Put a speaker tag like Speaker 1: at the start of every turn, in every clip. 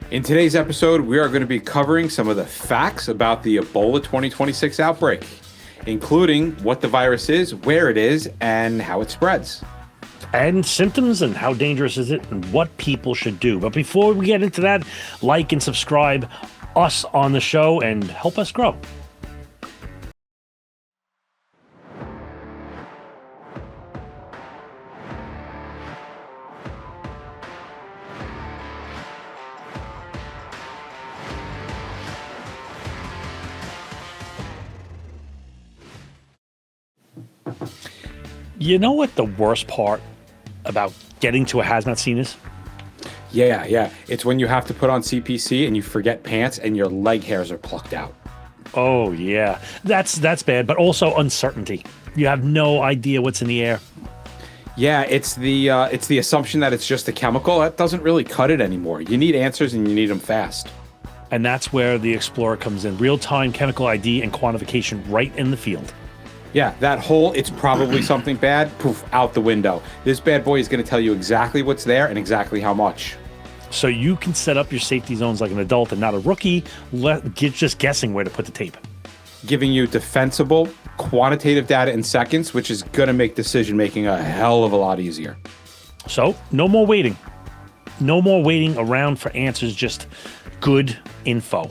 Speaker 1: In today's episode, we are going to be covering some of the facts about the Ebola 2026 outbreak, including what the virus is, where it is, and how it spreads.
Speaker 2: And symptoms and how dangerous is it and what people should do. But before we get into that, like and subscribe us on the show and help us grow. You know what the worst part about getting to a hazmat scene is?
Speaker 1: Yeah. It's when you have to put on CPC and you forget pants and your leg hairs are plucked out.
Speaker 2: Oh, yeah. That's bad, but also uncertainty. You have no idea what's in the air.
Speaker 1: Yeah, it's the assumption that it's just a chemical. That doesn't really cut it anymore. You need answers and you need them fast.
Speaker 2: And that's where the Explorer comes in. Real-time chemical ID and quantification right in the field.
Speaker 1: Yeah, that whole it's probably something bad, poof, out the window. This bad boy is going to tell you exactly what's there and exactly how much.
Speaker 2: So you can set up your safety zones like an adult and not a rookie, just guessing where to put the tape.
Speaker 1: Giving you defensible, quantitative data in seconds, which is going to make decision-making a hell of a lot easier.
Speaker 2: So, no more waiting. No more waiting around for answers, just good info.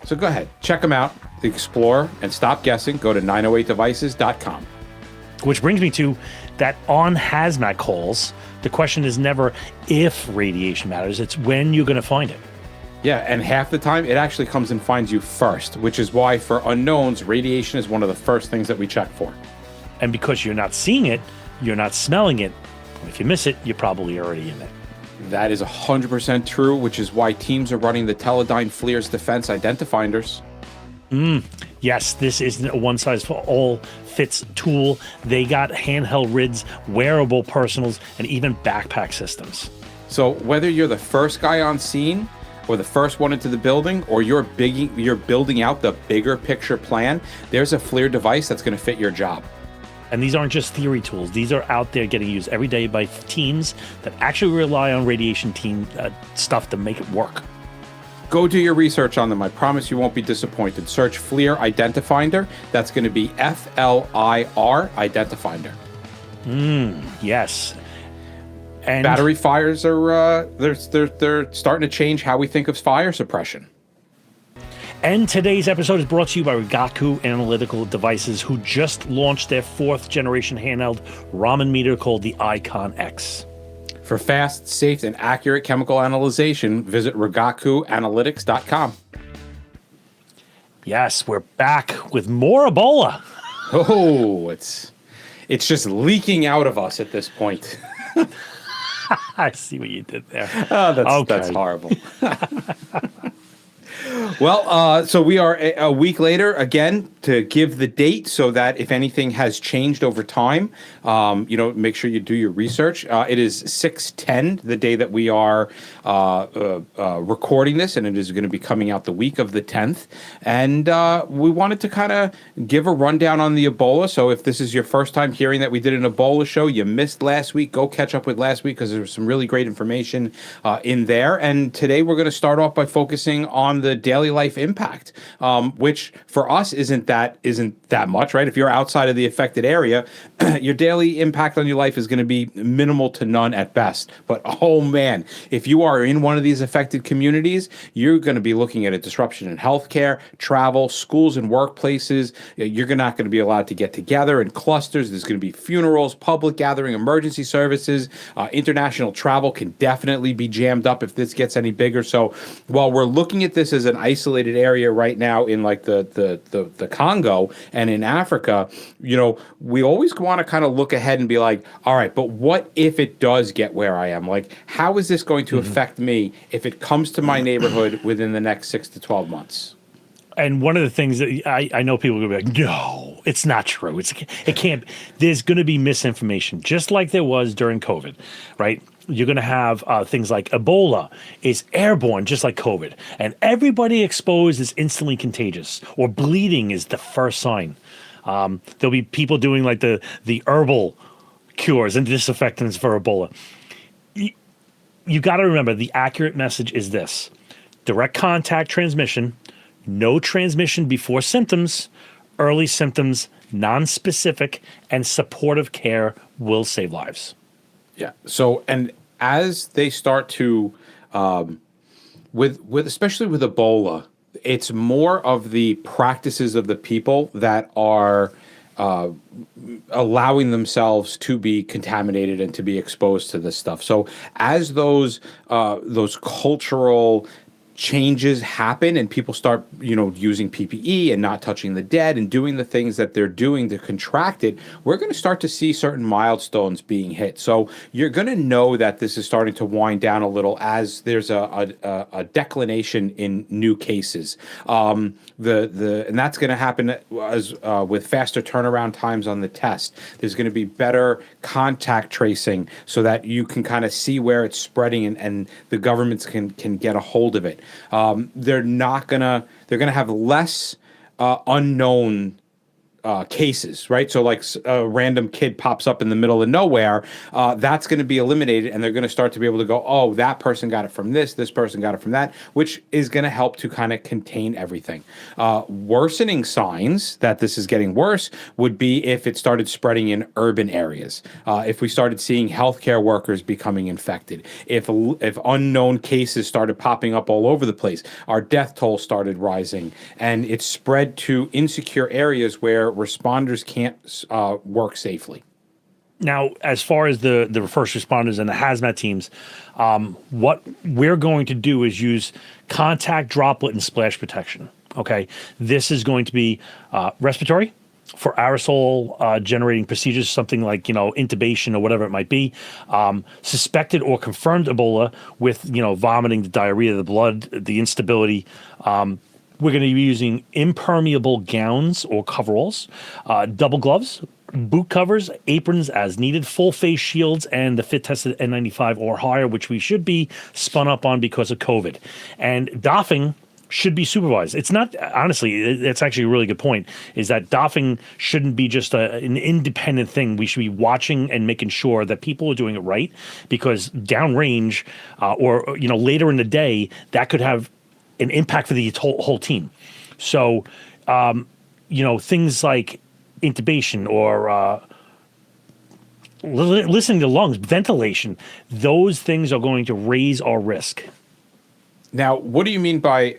Speaker 1: So go ahead, check them out, the Explorer, and stop guessing. Go to 908devices.com.
Speaker 2: Which brings me to that on hazmat calls, the question is never if radiation matters, it's when you're going to find it.
Speaker 1: Yeah, and half the time it actually comes and finds you first, which is why for unknowns, radiation is one of the first things that we check for.
Speaker 2: And because you're not seeing it, you're not smelling it. If you miss it, you're probably already in it.
Speaker 1: That is 100% true, which is why teams are running the Teledyne FLIR's defense identifinders.
Speaker 2: Yes, this isn't a one-size-fits tool. They got handheld rids, wearable personals, and even backpack systems.
Speaker 1: So whether you're the first guy on scene or the first one into the building, or you're building out the bigger picture plan, there's a FLIR device that's going to fit your job.
Speaker 2: And these aren't just theory tools. These are out there getting used every day by teams that actually rely on radiation team stuff to make it work.
Speaker 1: Go do your research on them. I promise you won't be disappointed. Search FLIR Identifinder. That's going to be FLIR Identifinder.
Speaker 2: Yes. And
Speaker 1: battery fires are they're starting to change how we think of fire suppression.
Speaker 2: And today's episode is brought to you by Rigaku Analytical Devices, who just launched their 4th generation handheld Raman meter called the Icon X.
Speaker 1: For fast, safe, and accurate chemical analyzation, visit rigakuanalytics.com.
Speaker 2: Yes, we're back with more Ebola.
Speaker 1: Oh, it's just leaking out of us at this point.
Speaker 2: I see what you did there.
Speaker 1: Oh, that's horrible. Well, so we are a week later, again, to give the date so that if anything has changed over time, make sure you do your research. It is 6/10, the day that we are recording this, and it is going to be coming out the week of the 10th. And we wanted to kind of give a rundown on the Ebola. So if this is your first time hearing that we did an Ebola show, you missed last week, go catch up with last week because there was some really great information in there. And today we're going to start off by focusing on the daily life impact, which for us isn't that much, right? If you're outside of the affected area, your daily impact on your life is going to be minimal to none at best. But oh man, if you are in one of these affected communities, you're going to be looking at a disruption in healthcare, travel, schools and workplaces. You're not going to be allowed to get together in clusters. There's going to be funerals, public gathering, emergency services. International travel can definitely be jammed up if this gets any bigger. So while we're looking at this as an isolated area right now in like the Congo and in Africa, we always want to kind of look ahead and be like, all right, but what if it does get where I am? Like, how is this going to affect me if it comes to my neighborhood within the next 6 to 12 months?
Speaker 2: And one of the things that I know people are going to be like, no, it's not true. It can't. There's going to be misinformation, just like there was during COVID, right? You're going to have things like Ebola is airborne, just like COVID. And everybody exposed is instantly contagious, or bleeding is the first sign. There'll be people doing like the herbal cures and disinfectants for Ebola. You got to remember, the accurate message is this. direct contact transmission, no transmission before symptoms, early symptoms, non-specific, and supportive care will save lives.
Speaker 1: Yeah. So, and as they start to, with especially with Ebola, it's more of the practices of the people that are allowing themselves to be contaminated and to be exposed to this stuff. So, as those cultural changes happen and people start, using PPE and not touching the dead and doing the things that they're doing to contract it, we're going to start to see certain milestones being hit. So you're going to know that this is starting to wind down a little as there's a declination in new cases. And that's going to happen as with faster turnaround times on the test. There's going to be better contact tracing so that you can kind of see where it's spreading and the governments can get a hold of it. They're gonna have less unknown cases, right? So like a random kid pops up in the middle of nowhere, that's going to be eliminated, and they're going to start to be able to go, oh, that person got it from this person got it from that, which is going to help to kind of contain everything. Worsening signs that this is getting worse would be if it started spreading in urban areas, if we started seeing healthcare workers becoming infected, if unknown cases started popping up all over the place, our death toll started rising, and it spread to insecure areas where responders can't work safely.
Speaker 2: Now, as far as the first responders and the hazmat teams, what we're going to do is use contact, droplet, and splash protection. Okay, this is going to be respiratory for aerosol generating procedures, something like intubation or whatever it might be. Suspected or confirmed Ebola with vomiting, the diarrhea, the blood, the instability. We're going to be using impermeable gowns or coveralls, double gloves, boot covers, aprons as needed, full face shields, and the fit-tested N95 or higher, which we should be spun up on because of COVID. And doffing should be supervised. It's not, honestly, it's actually a really good point, is that doffing shouldn't be just an independent thing. We should be watching and making sure that people are doing it right, because downrange or later in the day, that could have an impact for the whole team. So, things like intubation or listening to lungs, ventilation, those things are going to raise our risk.
Speaker 1: Now, what do you mean by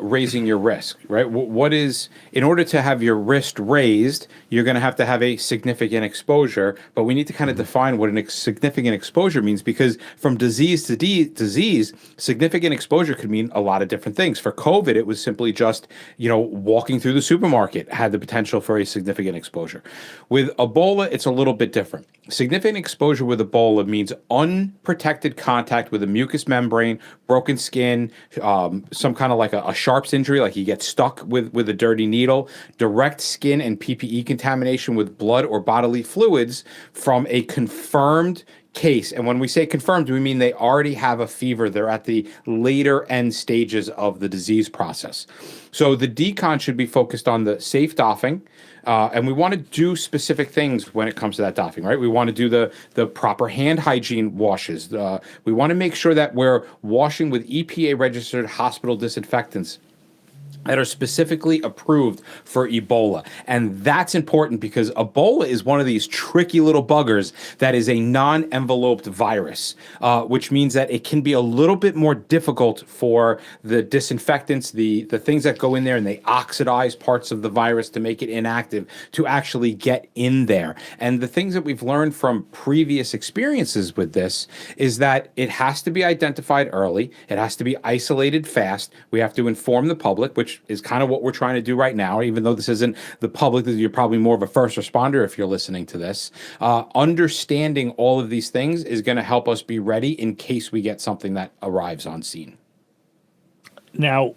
Speaker 1: raising your risk, right? What is, in order to have your risk raised, you're going to have a significant exposure, but we need to kind of define what a significant exposure means, because from disease to disease, significant exposure could mean a lot of different things. For COVID, it was simply just, walking through the supermarket had the potential for a significant exposure. With Ebola, it's a little bit different. Significant exposure with Ebola means unprotected contact with a mucous membrane, broken skin, some kind of like a Sharps injury, like you get stuck with a dirty needle, direct skin and PPE contamination with blood or bodily fluids from a confirmed case. And when we say confirmed, we mean they already have a fever. They're at the later end stages of the disease process. So the decon should be focused on the safe doffing. And we want to do specific things when it comes to that doffing, right? We want to do the proper hand hygiene washes. We want to make sure that we're washing with EPA-registered hospital disinfectants that are specifically approved for Ebola. And that's important because Ebola is one of these tricky little buggers that is a non-enveloped virus, which means that it can be a little bit more difficult for the disinfectants, the things that go in there and they oxidize parts of the virus to make it inactive, to actually get in there. And the things that we've learned from previous experiences with this is that it has to be identified early. It has to be isolated fast. We have to inform the public, which is kind of what we're trying to do right now, even though this isn't the public. You're probably more of a first responder if you're listening to this. Understanding all of these things is going to help us be ready in case we get something that arrives on scene.
Speaker 2: Now,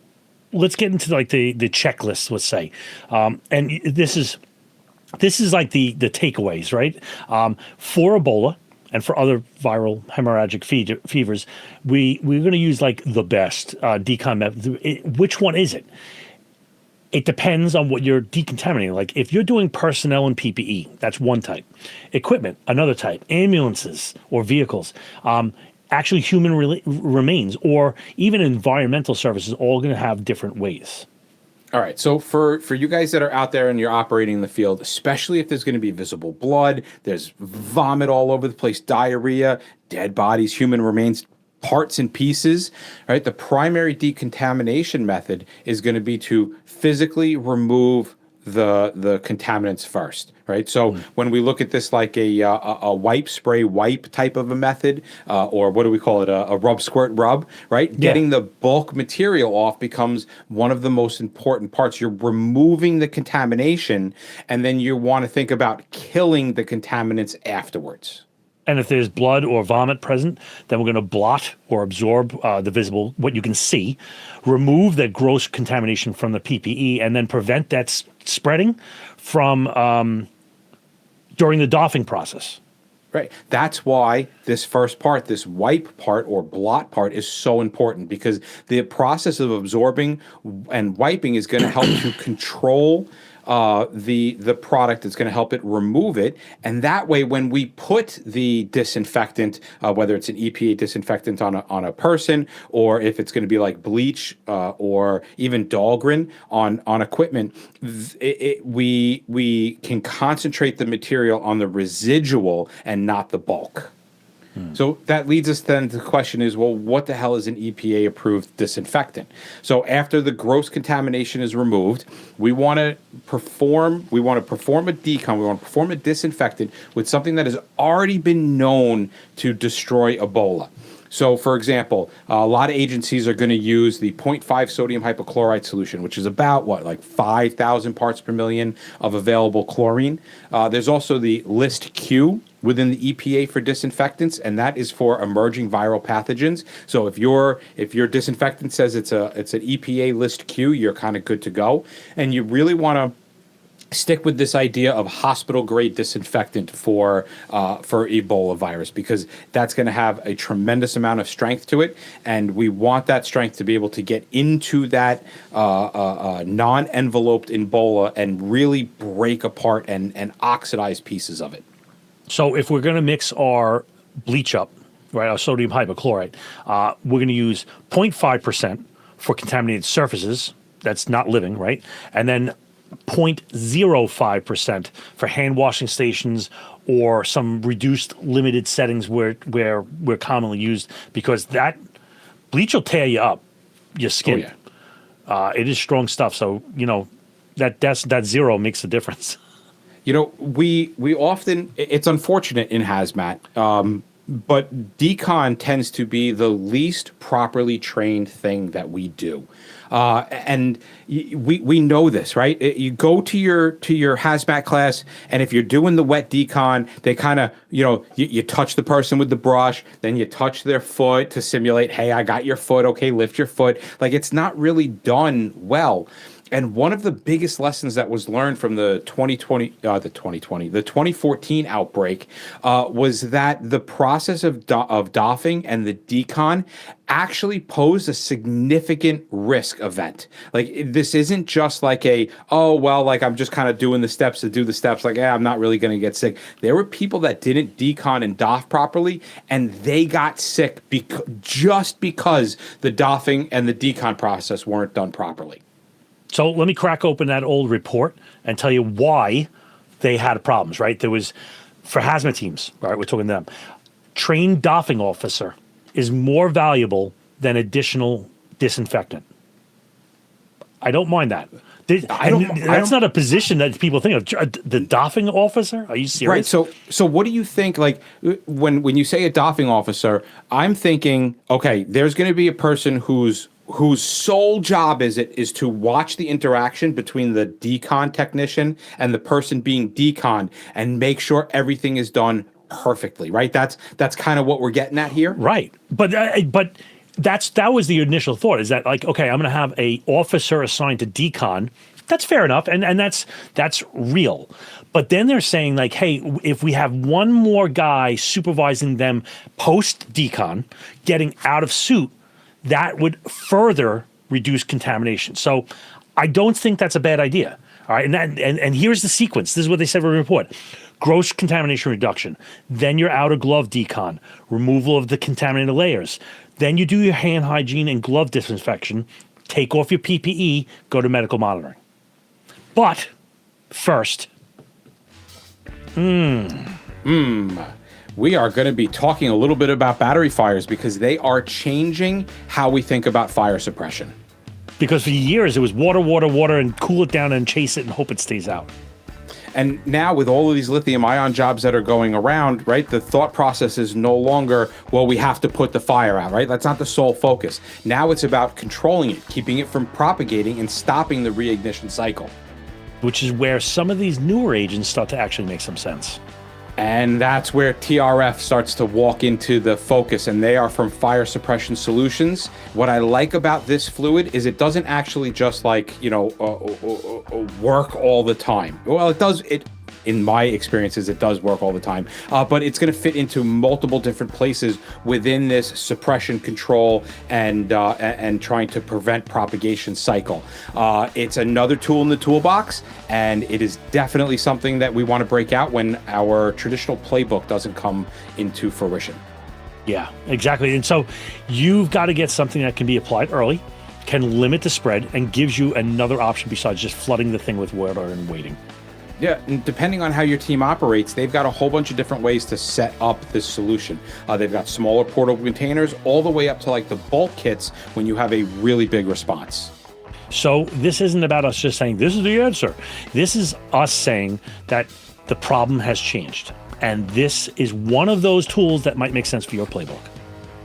Speaker 2: let's get into like the checklist, let's say. And this is like the takeaways, right? For Ebola and for other viral hemorrhagic fevers, we're going to use like the best decon method. Which one is it? It depends on what you're decontaminating. Like if you're doing personnel and PPE, that's one type. Equipment, another type. Ambulances or vehicles. actually human remains or even environmental services, all going to have different ways.
Speaker 1: All right. So for you guys that are out there and you're operating in the field, especially if there's going to be visible blood, there's vomit all over the place, diarrhea, dead bodies, human remains, parts and pieces, right? The primary decontamination method is going to be to physically remove the contaminants first, right? So when we look at this like a wipe spray wipe type of a method, or what do we call it, a rub squirt rub, right?
Speaker 2: Yeah.
Speaker 1: Getting the bulk material off becomes one of the most important parts. You're removing the contamination, and then you want to think about killing the contaminants afterwards.
Speaker 2: And if there's blood or vomit present, then we're going to blot or absorb the visible, what you can see, remove that gross contamination from the PPE, and then prevent that spreading from during the doffing process.
Speaker 1: Right. That's why this first part, this wipe part or blot part, is so important, because the process of absorbing and wiping is going to help to control the product. That's going to help it remove it, and that way, when we put the disinfectant, whether it's an EPA disinfectant on a person, or if it's going to be like bleach or even Dahlgren on equipment, we can concentrate the material on the residual and not the bulk. So that leads us then to the question is, well, what the hell is an EPA approved disinfectant? So after the gross contamination is removed, we want to perform a decon, we want to perform a disinfectant with something that has already been known to destroy Ebola. So, for example, a lot of agencies are going to use the 0.5 sodium hypochlorite solution, which is about, like 5,000 parts per million of available chlorine. There's also the List Q within the EPA for disinfectants, and that is for emerging viral pathogens. So if your disinfectant says it's an EPA List Q, you're kind of good to go. And you really want to stick with this idea of hospital-grade disinfectant for Ebola virus, because that's going to have a tremendous amount of strength to it, and we want that strength to be able to get into that non-enveloped Ebola and really break apart and oxidize pieces of it.
Speaker 2: So if we're going to mix our bleach up, right, our sodium hypochlorite, we're going to use 0.5% for contaminated surfaces. That's not living, right? And then 0.05% for hand washing stations or some reduced limited settings where we're commonly used, because that bleach will tear you up, your skin. Oh, yeah. It is strong stuff. So, that zero makes a difference.
Speaker 1: We often, it's unfortunate in hazmat, but decon tends to be the least properly trained thing that we do. And we know this, right? You go to your hazmat class, and if you're doing the wet decon, they kind of, you touch the person with the brush, then you touch their foot to simulate, hey, I got your foot, okay, lift your foot. Like, it's not really done well. And one of the biggest lessons that was learned from the 2014 outbreak was that the process of doffing and the decon actually posed a significant risk event. Like, this isn't just like I'm just kind of doing the steps to do the steps. Like, I'm not really going to get sick. There were people that didn't decon and doff properly, and they got sick just because the doffing and the decon process weren't done properly.
Speaker 2: So let me crack open that old report and tell you why they had problems, right? There was, for hazmat teams, right, we're talking to them, trained doffing officer is more valuable than additional disinfectant. I don't mind that. That's not a position that people think of. The doffing officer? Are you serious?
Speaker 1: Right. So what do you think? Like, when you say a doffing officer, I'm thinking, okay, there's going to be a person whose sole job is to watch the interaction between the decon technician and the person being deconned and make sure everything is done perfectly, right? That's kind of what we're getting at here.
Speaker 2: Right. But that was the initial thought, is that, like, okay, I'm going to have a officer assigned to decon. That's fair enough, and that's real. But then they're saying, like, hey, if we have one more guy supervising them post decon, getting out of suit, that would further reduce contamination. So I don't think that's a bad idea. All right, and here's the sequence. This is what they said in the report. Gross contamination reduction. Then your outer glove decon, removal of the contaminated layers. Then you do your hand hygiene and glove disinfection, take off your PPE, go to medical monitoring. But first,
Speaker 1: we are going to be talking a little bit about battery fires because they are changing how we think about fire suppression.
Speaker 2: Because for years it was water, water, water, and cool it down and chase it and hope it stays out.
Speaker 1: And now with all of these lithium ion jobs that are going around, right, the thought process is no longer, well, we have to put the fire out, right? That's not the sole focus. Now it's about controlling it, keeping it from propagating and stopping the reignition cycle.
Speaker 2: Which is where some of these newer agents start to actually make some sense.
Speaker 1: And that's where TRF starts to walk into the focus, and they are from Fire Suppression Solutions. What I like about this fluid is it doesn't actually just like, work all the time. Well, it does. In my experiences, it does work all the time, but it's going to fit into multiple different places within this suppression control and trying to prevent propagation cycle. It's another tool in the toolbox, and it is definitely something that we want to break out when our traditional playbook doesn't come into fruition.
Speaker 2: Yeah, exactly. And so you've got to get something that can be applied early, can limit the spread, and gives you another option besides just flooding the thing with water and waiting.
Speaker 1: Yeah, and depending on how your team operates, they've got a whole bunch of different ways to set up this solution. They've got smaller portable containers all the way up to like the bulk kits when you have a really big response.
Speaker 2: So this isn't about us just saying, this is the answer. This is us saying that the problem has changed. And this is one of those tools that might make sense for your playbook.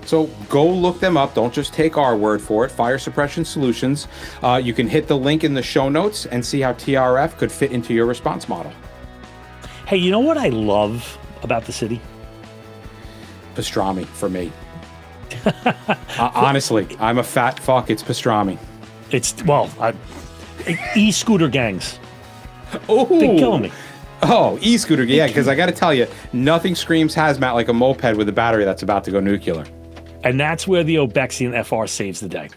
Speaker 1: So go look them up. Don't just take our word for it. Fire Suppression Solutions. You can hit the link in the show notes and see how TRF could fit into your response model.
Speaker 2: Hey, you know what I love about the city?
Speaker 1: Pastrami for me. Honestly, I'm a fat fuck. It's pastrami.
Speaker 2: It's, e-scooter gangs.
Speaker 1: Oh,
Speaker 2: they're killing me.
Speaker 1: Oh, e-scooter. Yeah, because I got to tell you, nothing screams hazmat like a moped with a battery that's about to go nuclear.
Speaker 2: And that's where the Obexian FR saves the day.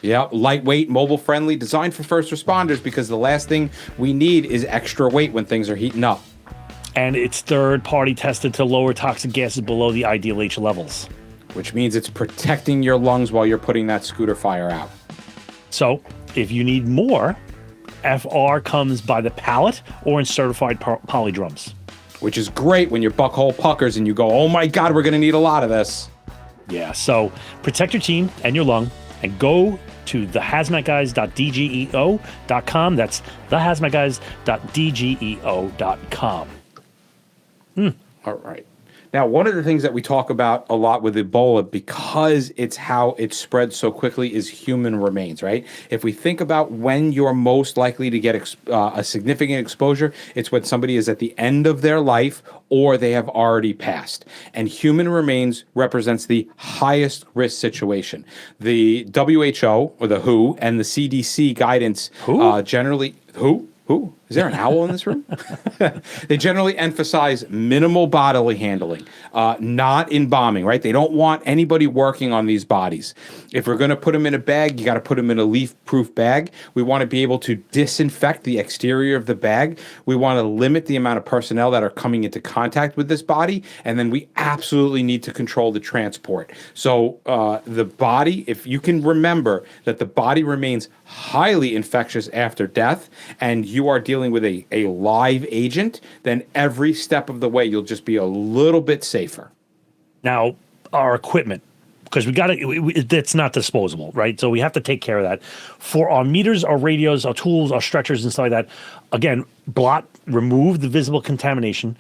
Speaker 1: Yeah, lightweight, mobile-friendly, designed for first responders because the last thing we need is extra weight when things are heating up.
Speaker 2: And it's third-party tested to lower toxic gases below the ideal H levels.
Speaker 1: Which means it's protecting your lungs while you're putting that scooter fire out.
Speaker 2: So, if you need more, FR comes by the pallet or in certified poly drums.
Speaker 1: Which is great when your buckhole puckers and you go, oh my God, we're going to need a lot of this.
Speaker 2: Yeah, so protect your team and your lung and go to thehazmatguys.dgeo.com. That's thehazmatguys.dgeo.com.
Speaker 1: All right. Now, one of the things that we talk about a lot with Ebola, because it's how it spreads so quickly, is human remains, right? If we think about when you're most likely to get a significant exposure, it's when somebody is at the end of their life or they have already passed. And human remains represents the highest risk situation. The WHO, or the WHO, and the CDC guidance generally... Who? Is there an owl in this room? They generally emphasize minimal bodily handling, not embalming, right? They don't want anybody working on these bodies. If we're going to put them in a bag, you got to put them in a leaf-proof bag. We want to be able to disinfect the exterior of the bag. We want to limit the amount of personnel that are coming into contact with this body. And then we absolutely need to control the transport. So the body, if you can remember that the body remains highly infectious after death, and you are dealing with a live agent, then every step of the way you'll just be a little bit safer.
Speaker 2: Now, our equipment, because it's not disposable, right? So we have to take care of that. For our meters, our radios, our tools, our stretchers, and stuff like that, again, remove the visible contamination,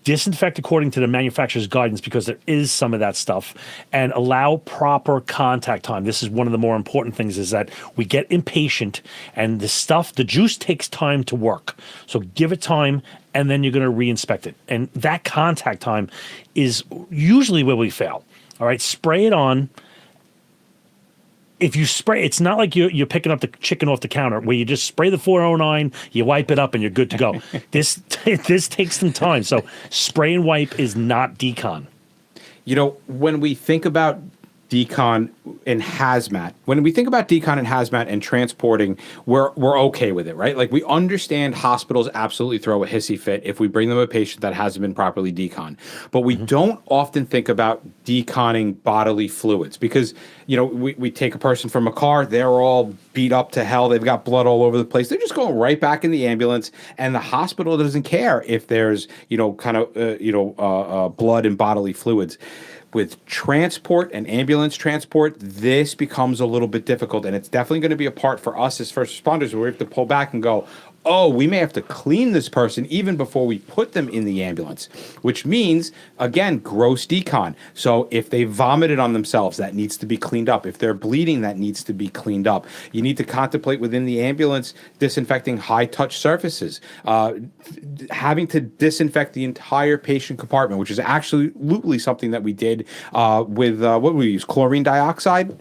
Speaker 2: disinfect according to the manufacturer's guidance because there is some of that stuff, and allow proper contact time. This is one of the more important things, is that we get impatient and the juice takes time to work. So give it time and then you're going to re-inspect it. And that contact time is usually where we fail. All right, spray it on. If you spray, it's not like you're picking up the chicken off the counter where you just spray the 409, you wipe it up, and you're good to go. This takes some time. So spray and wipe is not decon.
Speaker 1: You know, when we think about decon and hazmat. When we think about decon and hazmat and transporting, we're okay with it, right? Like we understand hospitals absolutely throw a hissy fit if we bring them a patient that hasn't been properly decon. But we don't often think about deconning bodily fluids because, we take a person from a car, they're all beat up to hell, they've got blood all over the place. They're just going right back in the ambulance, and the hospital doesn't care if there's, blood and bodily fluids. With transport and ambulance transport, this becomes a little bit difficult, and it's definitely going to be a part for us as first responders where we have to pull back and go, oh, we may have to clean this person even before we put them in the ambulance, which means, again, gross decon. So if they vomited on themselves, that needs to be cleaned up. If they're bleeding, that needs to be cleaned up. You need to contemplate within the ambulance disinfecting high-touch surfaces, having to disinfect the entire patient compartment, which is absolutely something that we did with, what we use, chlorine dioxide?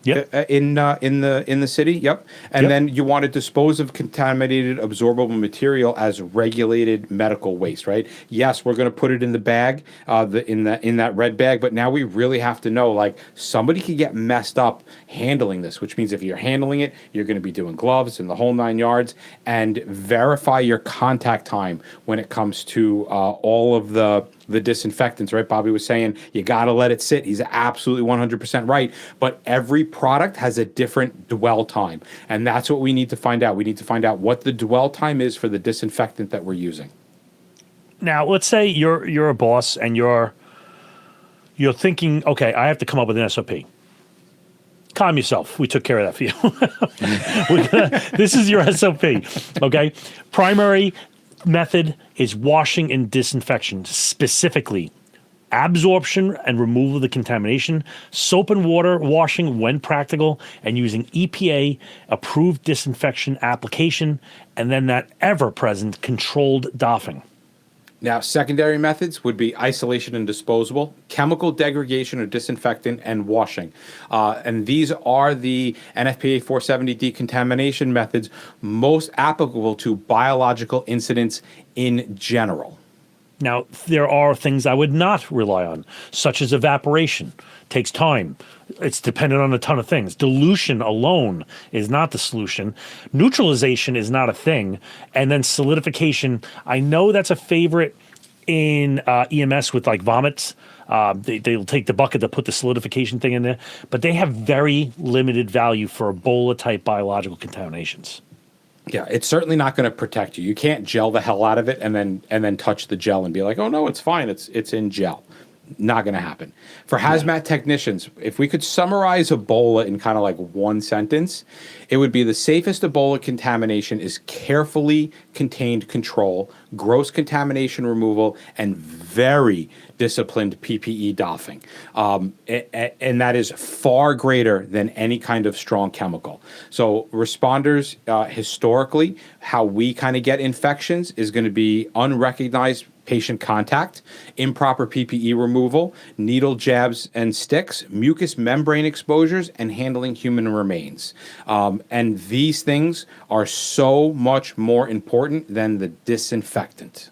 Speaker 2: Yep.
Speaker 1: In the city, yep. And then you want to dispose of contaminated absorbable material as regulated medical waste, right? Yes, we're going to put it in the bag, in that red bag, but now we really have to know, like, somebody could get messed up handling this, which means if you're handling it, you're going to be doing gloves and the whole 9 yards, and verify your contact time when it comes to all of the disinfectants, right? Bobby was saying you got to let it sit. He's absolutely 100% right. But every product has a different dwell time. And that's what we need to find out. We need to find out what the dwell time is for the disinfectant that we're using.
Speaker 2: Now, let's say you're a boss and you're thinking, okay, I have to come up with an SOP. Calm yourself. We took care of that for you. This is your SOP, okay? Primary method is washing and disinfection, specifically absorption and removal of the contamination, soap and water washing when practical, and using EPA approved disinfection application, and then that ever-present controlled doffing.
Speaker 1: Now, secondary methods would be isolation and disposable, chemical degradation or disinfectant, and washing. And these are the NFPA 470 decontamination methods most applicable to biological incidents in general.
Speaker 2: Now, there are things I would not rely on, such as evaporation. Takes time. It's dependent on a ton of things. Dilution alone is not the solution. Neutralization is not a thing. And then solidification, I know that's a favorite in EMS with like vomits. They'll take the bucket to put the solidification thing in there, but they have very limited value for Ebola-type biological contaminations.
Speaker 1: Yeah, it's certainly not going to protect you. You can't gel the hell out of it and then touch the gel and be like, oh no, it's fine. It's in gel. Not going to happen. For hazmat technicians, if we could summarize Ebola in kind of like one sentence, it would be the safest Ebola contamination is carefully contained control, gross contamination removal, and very disciplined PPE doffing. And that is far greater than any kind of strong chemical. So responders, historically, how we kind of get infections is going to be unrecognized patient contact, improper PPE removal, needle jabs and sticks, mucous membrane exposures, and handling human remains. And these things are so much more important than the disinfectant.